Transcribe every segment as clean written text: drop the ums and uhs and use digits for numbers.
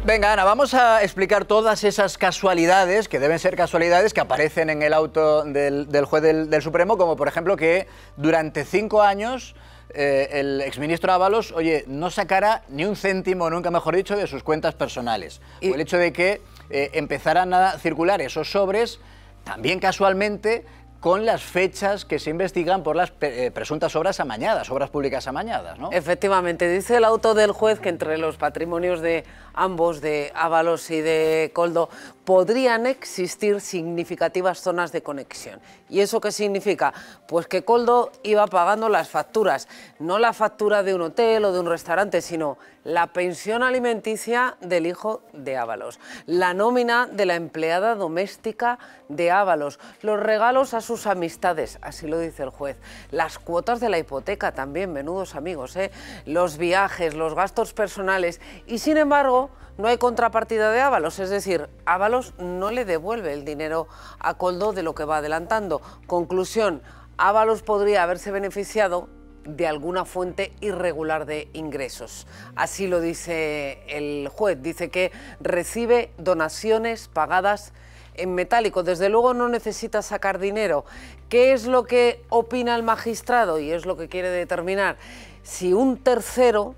Venga, Ana, vamos a explicar todas esas casualidades, que deben ser casualidades, que aparecen en el auto del juez del Supremo, como por ejemplo que durante 5 años el exministro Ábalos, oye, no sacara ni un céntimo, nunca mejor dicho, de sus cuentas personales. O el hecho de que empezaran a circular esos sobres, también casualmente, con las fechas que se investigan por las presuntas obras amañadas, obras públicas amañadas, ¿no? Efectivamente, dice el auto del juez que entre los patrimonios de ambos, de Ábalos y de Koldo, podrían existir significativas zonas de conexión. ¿Y eso qué significa? Pues que Koldo iba pagando las facturas, no la factura de un hotel o de un restaurante, sino la pensión alimenticia del hijo de Ábalos, la nómina de la empleada doméstica de Ábalos, los regalos a sus amistades, así lo dice el juez, las cuotas de la hipoteca también, menudos amigos, los viajes, los gastos personales, y sin embargo no hay contrapartida de Ábalos, es decir, Ábalos no le devuelve el dinero a Koldo de lo que va adelantando. Conclusión, Ábalos podría haberse beneficiado de alguna fuente irregular de ingresos. Así lo dice el juez, dice que recibe donaciones pagadas en metálico, desde luego no necesita sacar dinero. ¿Qué es lo que opina el magistrado? Y es lo que quiere determinar si un tercero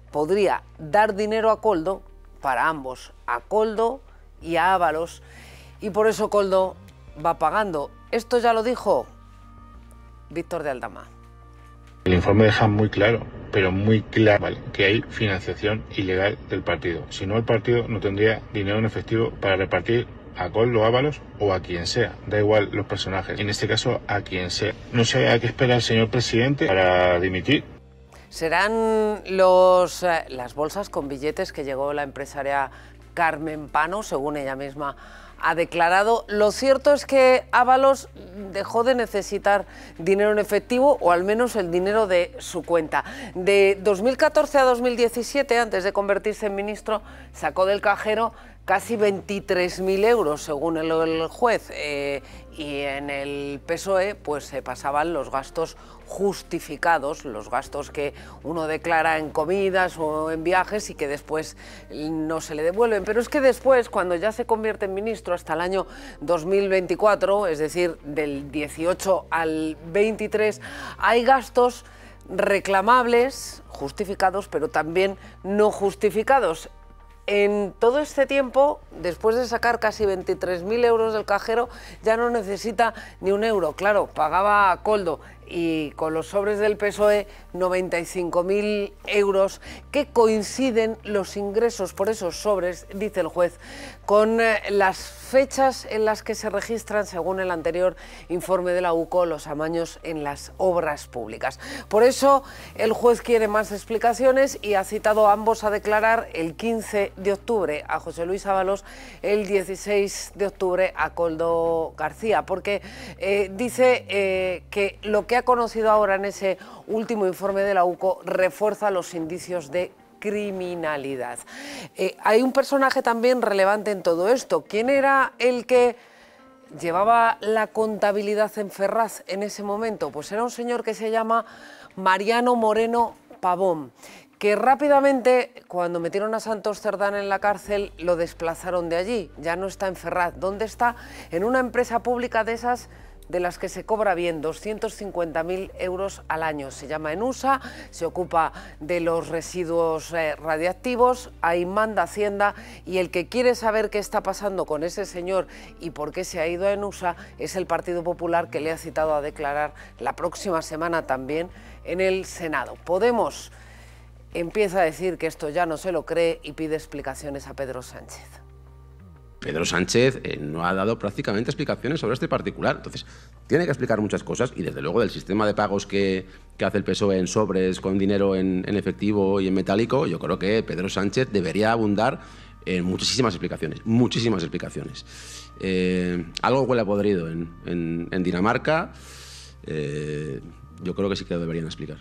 podría dar dinero a Koldo, para ambos, a Koldo y a Ábalos, y por eso Koldo va pagando. Esto ya lo dijo Víctor de Aldama. El informe deja muy claro, pero muy claro, ¿vale?, que hay financiación ilegal del partido. Si no, el partido no tendría dinero en efectivo para repartir a Koldo, Ábalos o a quien sea. Da igual los personajes, en este caso a quien sea. No sé a qué espera el señor presidente para dimitir. Serán las bolsas con billetes que llegó la empresaria Carmen Pano, según ella misma ha declarado. Lo cierto es que Ábalos dejó de necesitar dinero en efectivo, o al menos el dinero de su cuenta. De 2014 a 2017, antes de convertirse en ministro, sacó del cajero casi 23.000 euros, según el juez, y en el PSOE pues se pasaban los gastos justificados, los gastos que uno declara en comidas o en viajes y que después no se le devuelven. Pero es que después, cuando ya se convierte en ministro hasta el año 2024, es decir, del 18 al 23, hay gastos reclamables, justificados, pero también no justificados. En todo este tiempo, después de sacar casi 23.000 euros del cajero, ya no necesita ni un euro. Claro, pagaba a Koldo y con los sobres del PSOE 95.000 euros, que coinciden los ingresos por esos sobres, dice el juez, con las fechas en las que se registran, según el anterior informe de la UCO, los amaños en las obras públicas. Por eso el juez quiere más explicaciones y ha citado a ambos a declarar el 15 de octubre a José Luis Ábalos, el 16 de octubre a Koldo García, porque dice que lo que ha conocido ahora en ese último informe de la UCO refuerza los indicios de criminalidad. Hay un personaje también relevante en todo esto. ¿Quién era el que llevaba la contabilidad en Ferraz en ese momento? Pues era un señor que se llama Mariano Moreno Pavón, que rápidamente, cuando metieron a Santos Cerdán en la cárcel, lo desplazaron de allí. Ya no está en Ferraz. ¿Dónde está? En una empresa pública de esas de las que se cobra bien, 250.000 euros al año. Se llama ENUSA, se ocupa de los residuos radiactivos, ahí manda Hacienda, y el que quiere saber qué está pasando con ese señor y por qué se ha ido a ENUSA es el Partido Popular, que le ha citado a declarar la próxima semana también en el Senado. Podemos empieza a decir que esto ya no se lo cree y pide explicaciones a Pedro Sánchez. Pedro Sánchez no ha dado prácticamente explicaciones sobre este particular. Entonces, tiene que explicar muchas cosas y, desde luego, del sistema de pagos que hace el PSOE en sobres con dinero en efectivo y en metálico, yo creo que Pedro Sánchez debería abundar en muchísimas explicaciones, muchísimas explicaciones. Algo huele a podrido en Dinamarca. Yo creo que sí que lo deberían explicar.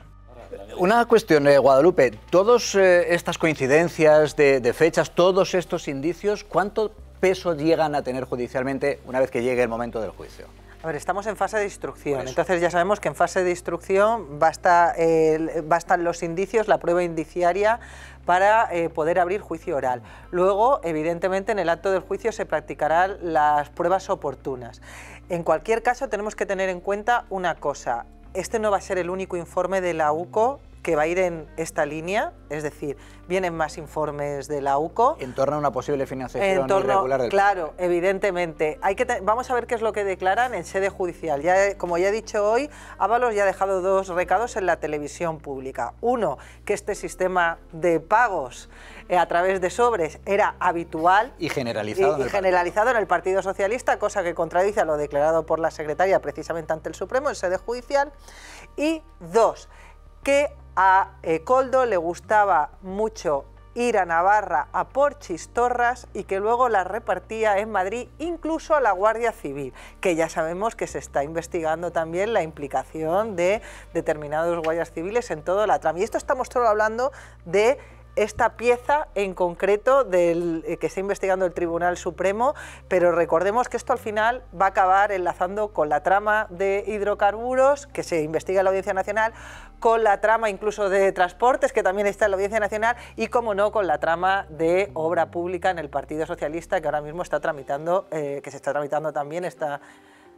Una cuestión, Guadalupe, todas estas coincidencias de fechas, todos estos indicios, ¿cuánto peso llegan a tener judicialmente una vez que llegue el momento del juicio? A ver, estamos en fase de instrucción, entonces ya sabemos que en fase de instrucción bastan los indicios, la prueba indiciaria para poder abrir juicio oral. Luego, evidentemente, en el acto del juicio se practicarán las pruebas oportunas. En cualquier caso, tenemos que tener en cuenta una cosa: este no va a ser el único informe de la UCO que va a ir en esta línea, es decir, vienen más informes de la UCO. En torno a una posible financiación irregular del... Claro, evidentemente. Vamos a ver qué es lo que declaran en sede judicial. Como ya he dicho hoy, Ábalos ya ha dejado 2 recados en la televisión pública. Uno, que este sistema de pagos a través de sobres era habitual y generalizado, en el Partido Socialista, cosa que contradice a lo declarado por la secretaria precisamente ante el Supremo en sede judicial. Y 2, que a Koldo le gustaba mucho ir a Navarra a por chistorras y que luego las repartía en Madrid, incluso a la Guardia Civil, que ya sabemos que se está investigando también la implicación de determinados guardias civiles en toda la trama. Y esto estamos solo hablando de esta pieza en concreto que está investigando el Tribunal Supremo, pero recordemos que esto al final va a acabar enlazando con la trama de hidrocarburos que se investiga en la Audiencia Nacional, con la trama incluso de transportes que también está en la Audiencia Nacional y, como no, con la trama de obra pública en el Partido Socialista, que ahora mismo está tramitando, que se está tramitando también esta...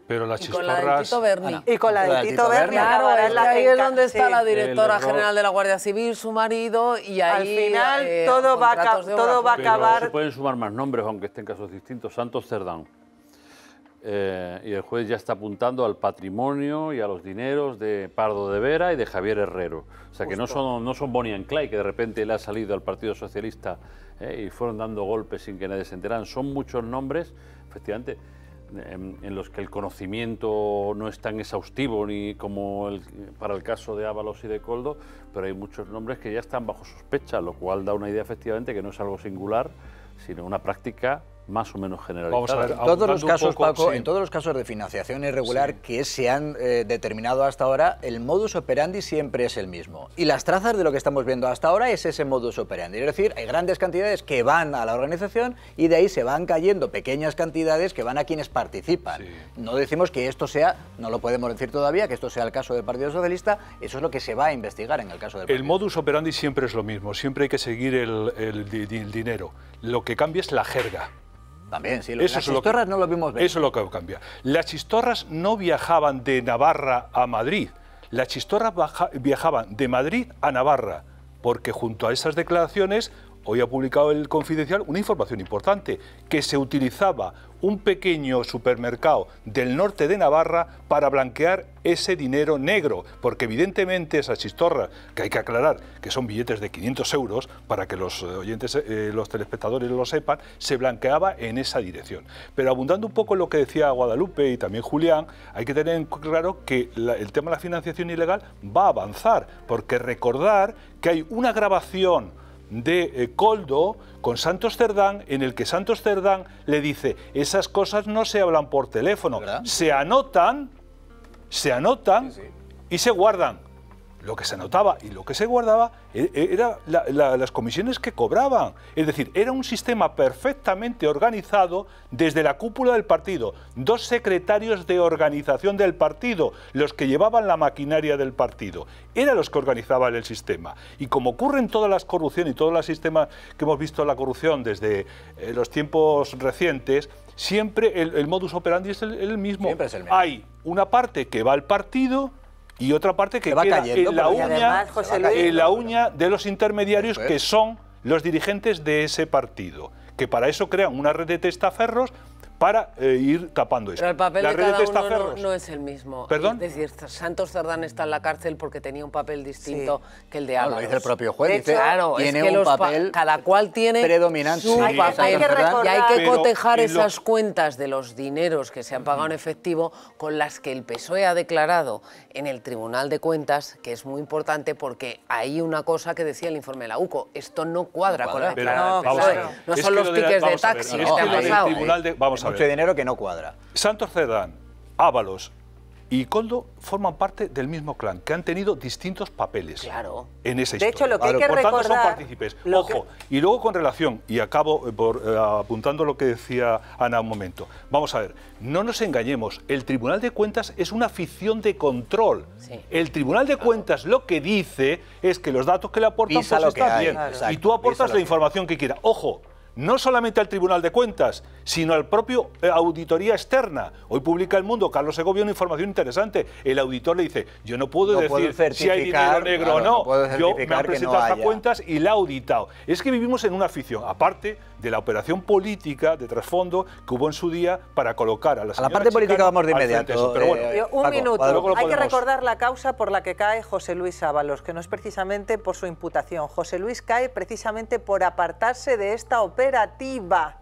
Pero las chistorras... Con la de Tito Berni. Y con la de Tito Berni. Claro, ahí es donde está la directora general de la Guardia Civil, su marido, y ahí... Al final todo va a acabar... Se pueden sumar más nombres, aunque estén casos distintos. Santos Cerdán. Y el juez ya está apuntando al patrimonio y a los dineros de Pardo de Vera y de Javier Herrero. O sea, que no son Bonnie and Clyde, que de repente le ha salido al Partido Socialista y fueron dando golpes sin que nadie se enterara. Son muchos nombres, efectivamente, en los que el conocimiento no es tan exhaustivo ni como para el caso de Ábalos y de Koldo, pero hay muchos nombres que ya están bajo sospecha, lo cual da una idea efectivamente que no es algo singular, sino una práctica más o menos generalizada. Vamos a ver, en todos los casos, Paco, en todos los casos de financiación irregular que se han determinado hasta ahora, el modus operandi siempre es el mismo. Y las trazas de lo que estamos viendo hasta ahora es ese modus operandi. Es decir, hay grandes cantidades que van a la organización y de ahí se van cayendo pequeñas cantidades que van a quienes participan. Sí. No decimos que esto sea, no lo podemos decir todavía, que esto sea el caso del Partido Socialista, eso es lo que se va a investigar en el caso del Partido. El modus operandi siempre es lo mismo, siempre hay que seguir el dinero. Lo que cambia es la jerga. También, sí, las chistorras no lo vimos ver. Eso es lo que cambia. Las chistorras no viajaban de Navarra a Madrid, las chistorras viajaban de Madrid a Navarra, porque junto a esas declaraciones, hoy ha publicado el Confidencial una información importante, que se utilizaba un pequeño supermercado del norte de Navarra para blanquear ese dinero negro, porque evidentemente esas chistorras, que hay que aclarar que son billetes de 500 euros, para que los oyentes, los telespectadores lo sepan, se blanqueaba en esa dirección. Pero abundando un poco en lo que decía Guadalupe y también Julián, hay que tener en claro que el tema de la financiación ilegal va a avanzar, porque recordar que hay una grabación de Koldo con Santos Cerdán, en el que Santos Cerdán le dice: esas cosas no se hablan por teléfono, ¿verdad? Se anotan sí, sí, y se guardan. Lo que se anotaba y lo que se guardaba eran las comisiones que cobraban. Es decir, era un sistema perfectamente organizado desde la cúpula del partido. 2 secretarios de organización del partido, los que llevaban la maquinaria del partido. Eran los que organizaban el sistema. Y como ocurre en todas las corrupciones y todos los sistemas que hemos visto la corrupción desde los tiempos recientes, siempre el modus operandi es el mismo. Siempre es el mismo. Hay una parte que va al partido y otra parte que queda cayendo, en la uña de los intermediarios, que son los dirigentes de ese partido, que para eso crean una red de testaferros para ir tapando eso. Pero el papel de cada uno no es el mismo. ¿Perdón? Es decir, Santos Cerdán está en la cárcel porque tenía un papel distinto que el de Ábalos. Lo dice el propio juez. Dice, claro, tiene es que un papel cada cual tiene predominante. Su papel. Y hay que cotejar esas cuentas de los dineros que se han pagado en efectivo con las que el PSOE ha declarado en el Tribunal de Cuentas, que es muy importante porque hay una cosa que decía el informe de la UCO: esto no cuadra con la declaración del PSOE. No son los tickets de taxi que han pasado. Mucho dinero que no cuadra. Santos Cerdán, Ábalos y Koldo forman parte del mismo clan, que han tenido distintos papeles Claro. en esa De historia. hecho, lo que hay que Por tanto, son recordar... partícipes. lo Ojo, y luego con relación, y acabo apuntando lo que decía Ana un momento. Vamos a ver, no nos engañemos, el Tribunal de Cuentas es una ficción de control. Sí. El Tribunal de Cuentas lo que dice es que los datos que le aportan Pisa pues lo que están hay, bien. exacto, Y tú aportas pisa lo la que información que quieras. Ojo, no solamente al Tribunal de Cuentas, sino al propio auditoría externa. Hoy publica El Mundo, Carlos Segovia, una información interesante. El auditor le dice, yo no puedo No puedo decir si hay dinero certificar, negro claro, o no. no puedo Yo me han certificar que presentado no estas haya. cuentas y la he auditado. Es que vivimos en una ficción, aparte de la operación política de trasfondo que hubo en su día para colocar a la señora parte política Chicano vamos de al frente inmediato, de eso. Pero bueno, Un Paco, minuto. luego lo Hay que podemos- recordar la causa por la que cae José Luis Ábalos, que no es precisamente por su imputación. José Luis cae precisamente por apartarse de esta operativa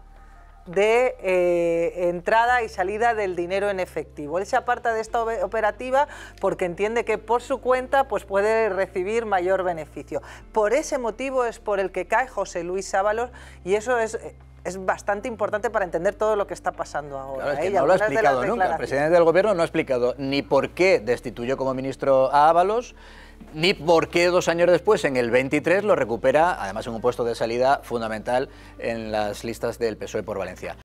de entrada y salida del dinero en efectivo. Él se aparta de esta operativa porque entiende que por su cuenta pues puede recibir mayor beneficio. Por ese motivo es por el que cae José Luis Ábalos, y eso es bastante importante para entender todo lo que está pasando ahora. Claro, es que Y no lo ha algunas de las explicado nunca. El declaraciones. presidente del gobierno no ha explicado ni por qué destituyó como ministro a Ábalos, ni por qué 2 años después, en el 23, lo recupera, además en un puesto de salida fundamental en las listas del PSOE por Valencia.